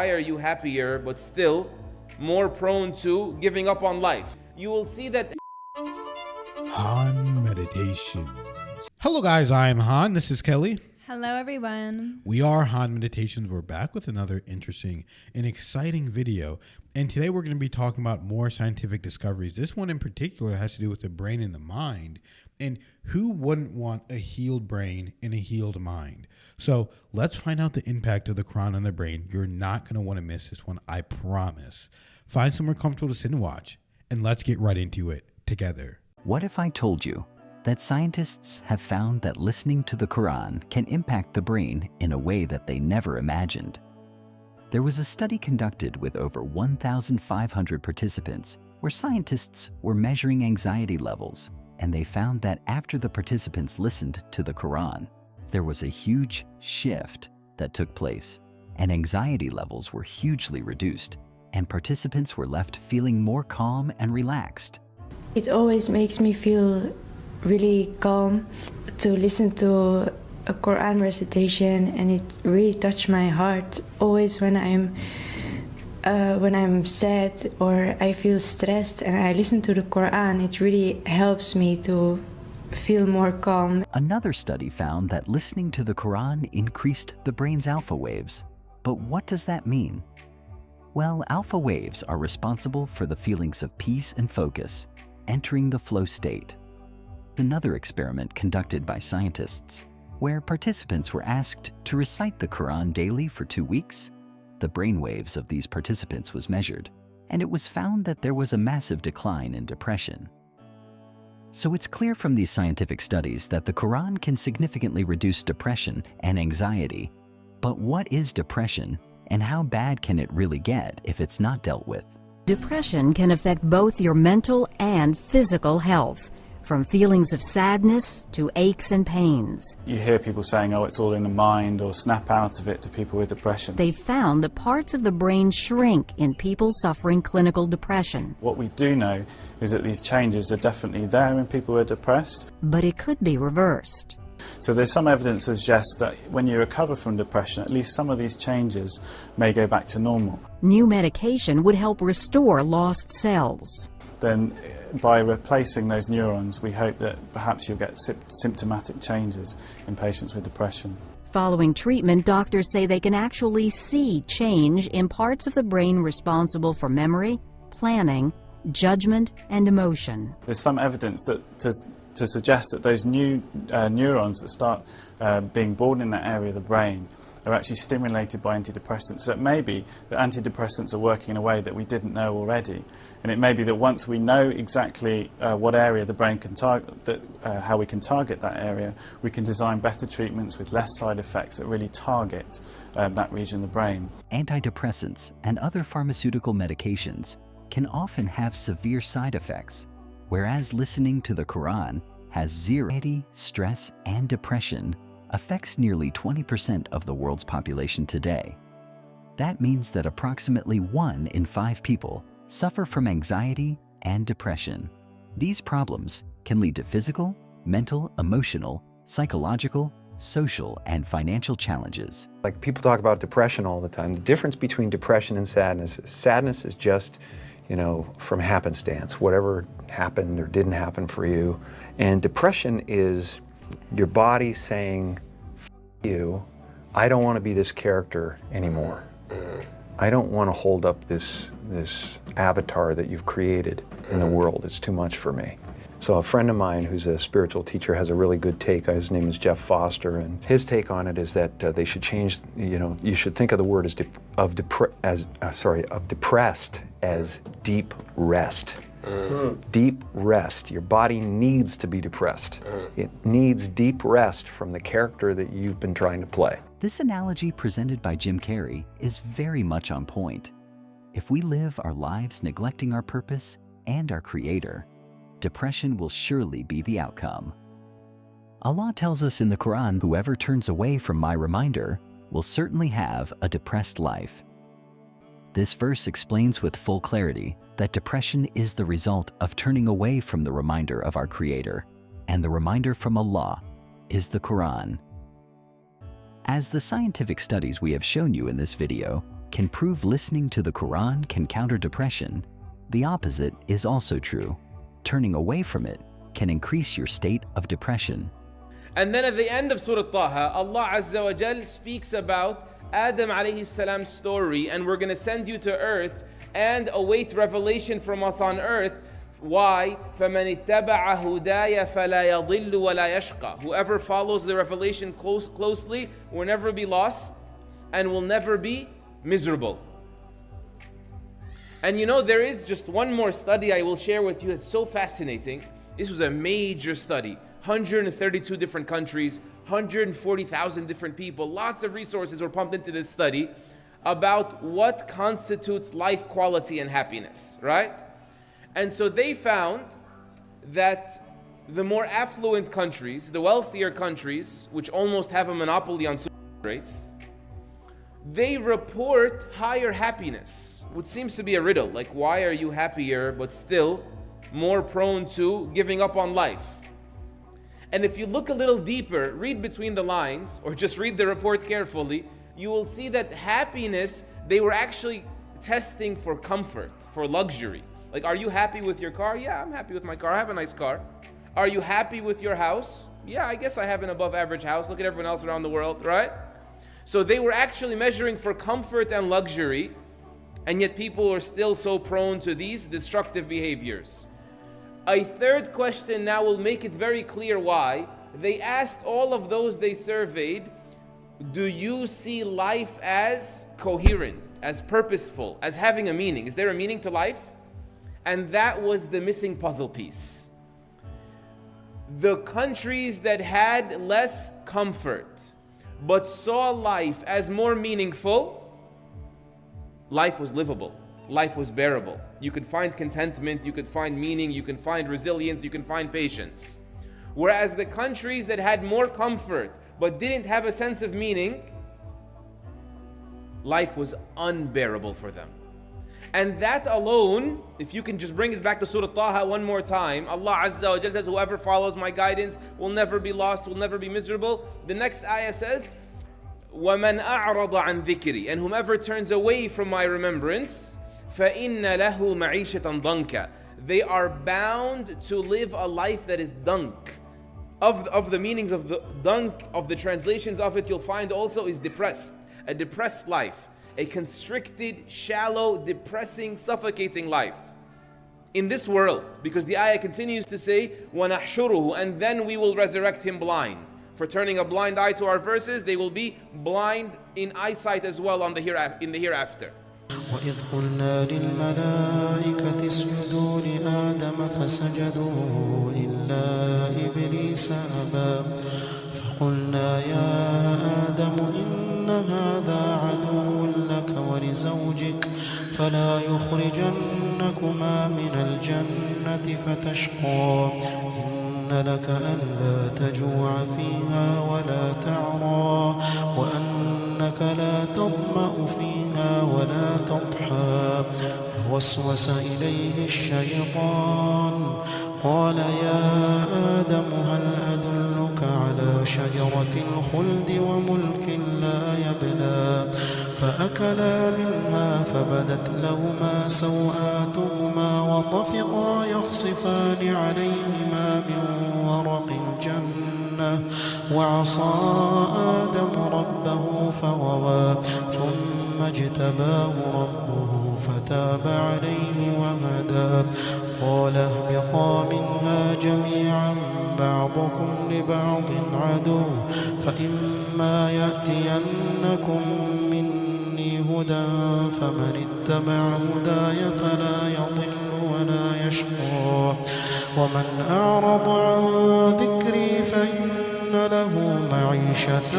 why are you happier but still more prone to giving up on life? You will see that Han Meditations. Hello guys, I'm Han. This is Kelly. Hello everyone. We are Han Meditations. We're back with another interesting and exciting video. And today we're going to be talking about more scientific discoveries. This one in particular has to do with the brain and the mind. And who wouldn't want a healed brain and a healed mind? So let's find out the impact of the Quran on the brain. You're not going to want to miss this one, I promise. Find somewhere comfortable to sit and watch, and let's get right into it together. What if I told you that scientists have found that listening to the Quran can impact the brain in a way that they never imagined? There was a study conducted with over 1,500 participants where scientists were measuring anxiety levels, and they found that after the participants listened to the Quran, there was a huge shift that took place, and anxiety levels were hugely reduced, and participants were left feeling more calm and relaxed. It always makes me feel really calm to listen to a Quran recitation, and it really touched my heart. Always when I'm sad or I feel stressed and I listen to the Quran, it really helps me to feel more calm. Another study found that listening to the Quran increased the brain's alpha waves. But what does that mean? Well, alpha waves are responsible for the feelings of peace and focus, entering the flow state. Another experiment conducted by scientists, where participants were asked to recite the Quran daily for 2 weeks. The brainwaves of these participants was measured, and it was found that there was a massive decline in depression. So it's clear from these scientific studies that the Quran can significantly reduce depression and anxiety. But what is depression, and how bad can it really get if it's not dealt with? Depression can affect both your mental and physical health, from feelings of sadness to aches and pains. You hear people saying, oh, it's all in the mind, or snap out of it to people with depression. They've found that parts of the brain shrink in people suffering clinical depression. What we do know is that these changes are definitely there in people who are depressed. But it could be reversed. So there's some evidence that suggests that when you recover from depression, at least some of these changes may go back to normal. New medication would help restore lost cells. Then by replacing those neurons, we hope that perhaps you'll get symptomatic changes in patients with depression. Following treatment, doctors say they can actually see change in parts of the brain responsible for memory, planning, judgment, and emotion. There's some evidence that to suggest that those new neurons that start being born in that area of the brain are actually stimulated by antidepressants. So it may be that antidepressants are working in a way that we didn't know already. And it may be that once we know exactly what area the brain can target, how we can target that area, we can design better treatments with less side effects that really target that region of the brain. Antidepressants and other pharmaceutical medications can often have severe side effects, whereas listening to the Quran has zero anxiety, stress, and depression affects nearly 20% of the world's population today. That means that approximately 1 in 5 people suffer from anxiety and depression. These problems can lead to physical, mental, emotional, psychological, social, and financial challenges. Like people talk about depression all the time. The difference between depression and sadness is just, from happenstance, whatever happened or didn't happen for you. And depression is your body saying, you, I don't want to be this character anymore. I don't want to hold up this avatar that you've created in the world. It's too much for me. So a friend of mine who's a spiritual teacher has a really good take. His name is Jeff Foster, and his take on it is that they should change, you should think of the word of depressed as deep rest. Deep rest. Your body needs to be depressed. It needs deep rest from the character that you've been trying to play. This analogy presented by Jim Carrey is very much on point. If we live our lives neglecting our purpose and our Creator, depression will surely be the outcome. Allah tells us in the Quran, whoever turns away from my reminder will certainly have a depressed life. This verse explains with full clarity that depression is the result of turning away from the reminder of our Creator, and the reminder from Allah is the Quran. As the scientific studies we have shown you in this video, can prove listening to the Quran can counter depression, the opposite is also true. Turning away from it can increase your state of depression. And then at the end of Surah Taha, Allah Azza wa Jal speaks about Adam alayhi salam's story, and we're going to send you to earth and await revelation from us on earth. Why? فَمَنِ اتَّبَعَ هُدَايَ فَلَا يَضِلُّ وَلَا يَشْقَى. Whoever follows the revelation closely will never be lost and will never be miserable. And you know, there is just one more study I will share with you. It's so fascinating. This was a major study. 132 different countries, 140,000 different people. Lots of resources were pumped into this study about what constitutes life quality and happiness, right? And so they found that the more affluent countries, the wealthier countries, which almost have a monopoly on suicide rates, they report higher happiness, which seems to be a riddle. Like, why are you happier but still more prone to giving up on life? And if you look a little deeper, read between the lines, or just read the report carefully, you will see that happiness, they were actually testing for comfort, for luxury. Like, are you happy with your car? Yeah, I'm happy with my car. I have a nice car. Are you happy with your house? Yeah, I guess I have an above average house. Look at everyone else around the world, right? So they were actually measuring for comfort and luxury, and yet people are still so prone to these destructive behaviors. A third question now will make it very clear why. They asked all of those they surveyed, do you see life as coherent, as purposeful, as having a meaning? Is there a meaning to life? And that was the missing puzzle piece. The countries that had less comfort but saw life as more meaningful, life was livable, life was bearable. You could find contentment, you could find meaning, you can find resilience, you can find patience. Whereas the countries that had more comfort but didn't have a sense of meaning, life was unbearable for them. And that alone, if you can just bring it back to Surah Taha one more time, Allah Azza wa Jalla says, whoever follows my guidance will never be lost, will never be miserable. The next ayah says, وَمَنْ أَعْرَضَ عَنْ ذِكْرِي, and whomever turns away from my remembrance, فَإِنَّ لَهُ مَعِيشَةً ضَنْكَ, they are bound to live a life that is dunk. Of the meanings of the dunk, of the translations of it, you'll find also is depressed. A depressed life. A constricted, shallow, depressing, suffocating life. In this world, because the ayah continues to say, وَنَحْشُرُهُ, and then we will resurrect him blind. For turning a blind eye to our verses, they will be blind in eyesight as well in the hereafter. وإذ قلنا للملائكة اسجدوا لآدم فسجدوا إلا إبليس أبى فقلنا يا آدم إن هذا عدو لك ولزوجك فلا يخرجنكما من الجنة فتشقى إن لك ألا تجوع فيها ولا تعرى وأنك لا تظمأ فيها ولا تضحى فوسوس إليه الشيطان قال يا آدم هل أدلك على شجرة الخلد وملك لا يبلى فأكلا منها فبدت لهما سوآتهما وطفقا يخصفان عليهما من ورق الجنة وعصى آدم ربه فغوى ثم اجتباه ربه فتاب عليه وهدى قال اهبطا منها جميعا بعضكم لبعض عدو فإما يأتينكم مني هدى فمن اتبع هداي فلا يضل ولا يشقى ومن أعرض عن ذكري فإن له معيشة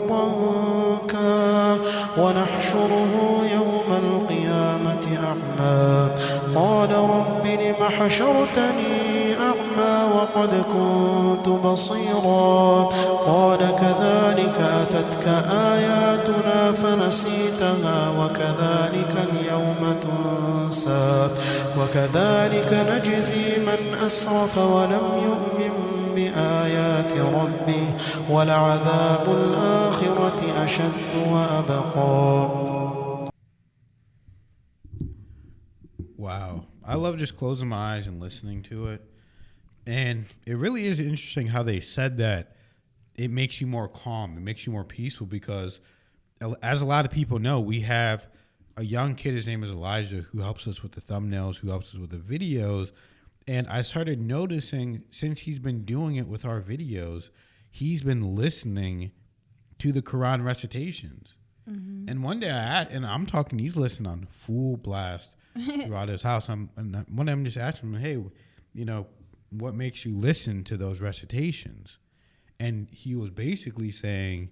ضنكا ونحشره يوم القيامة أعمى قال رب لم حشرتني أعمى وقد كنت بصيرا قال كذلك أتتك آياتنا فنسيتها وكذلك اليوم تنسى وكذلك نجزي من أسرف ولم يؤمن بآيات ربه ولعذاب الآخرة أشد وأبقى Wow. I love just closing my eyes and listening to it. And it really is interesting how they said that it makes you more calm. It makes you more peaceful because, as a lot of people know, we have a young kid. His name is Elijah, who helps us with the thumbnails, who helps us with the videos. And I started noticing since he's been doing it with our videos, he's been listening to the Quran recitations. Mm-hmm. And one day I'm talking, he's listening on full blast throughout his house. One day I'm just asking him, hey, what makes you listen to those recitations? And he was basically saying,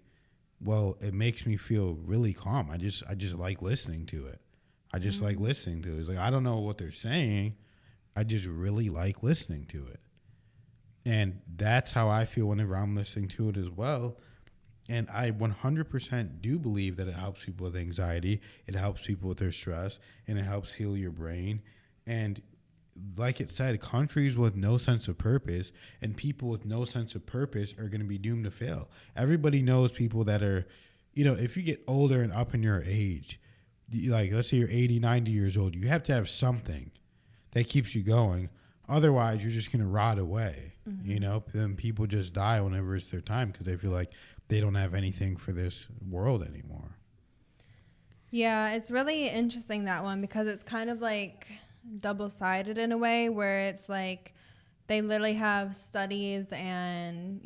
well, it makes me feel really calm. I just like listening to it. I just like listening to it. It's like, I don't know what they're saying. I just really like listening to it. And that's how I feel whenever I'm listening to it as well. And I 100% do believe that it helps people with anxiety. It helps people with their stress, and it helps heal your brain. And like it said, countries with no sense of purpose and people with no sense of purpose are going to be doomed to fail. Everybody knows people that are, if you get older and up in your age, like let's say you're 80, 90 years old, you have to have something that keeps you going. Otherwise, you're just going to rot away. Then people just die whenever it's their time because they feel like they don't have anything for this world anymore. Yeah, it's really interesting, that one, because it's kind of like double-sided in a way where it's like they literally have studies and,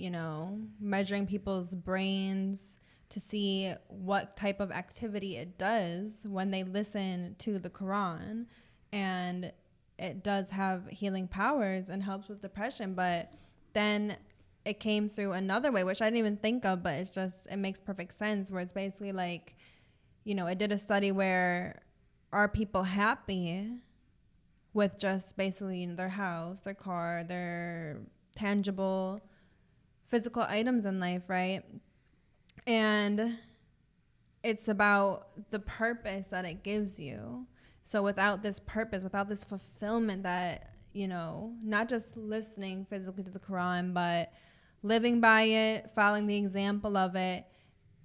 measuring people's brains to see what type of activity it does when they listen to the Quran. And it does have healing powers and helps with depression. But then it came through another way, which I didn't even think of, but it makes perfect sense, where it's basically like, it did a study where are people happy with just basically their house, their car, their tangible physical items in life, right? And it's about the purpose that it gives you. So without this purpose, without this fulfillment that, not just listening physically to the Quran, but living by it, following the example of it,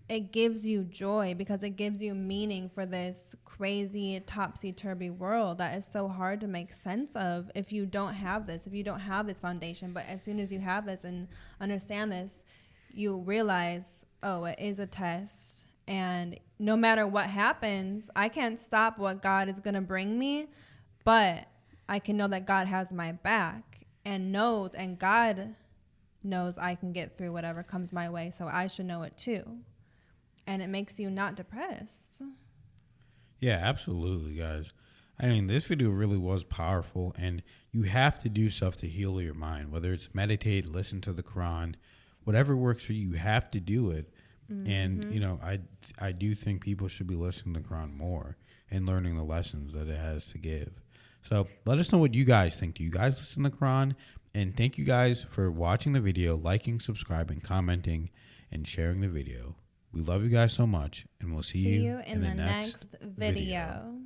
it gives you joy because it gives you meaning for this crazy topsy-turvy world that is so hard to make sense of if you don't have this foundation. But as soon as you have this and understand this, you realize, oh, it is a test. And no matter what happens, I can't stop what God is going to bring me, but I can know that God has my back and God knows I can get through whatever comes my way. So I should know it too. And it makes you not depressed. Yeah, absolutely, guys. I mean, this video really was powerful, and you have to do stuff to heal your mind, whether it's meditate, listen to the Quran, whatever works for you, you have to do it. Mm-hmm. And, I do think people should be listening to the Quran more and learning the lessons that it has to give. So let us know what you guys think. Do you guys listen to the Quran? And thank you guys for watching the video, liking, subscribing, commenting, and sharing the video. We love you guys so much, and we'll see you in the next video.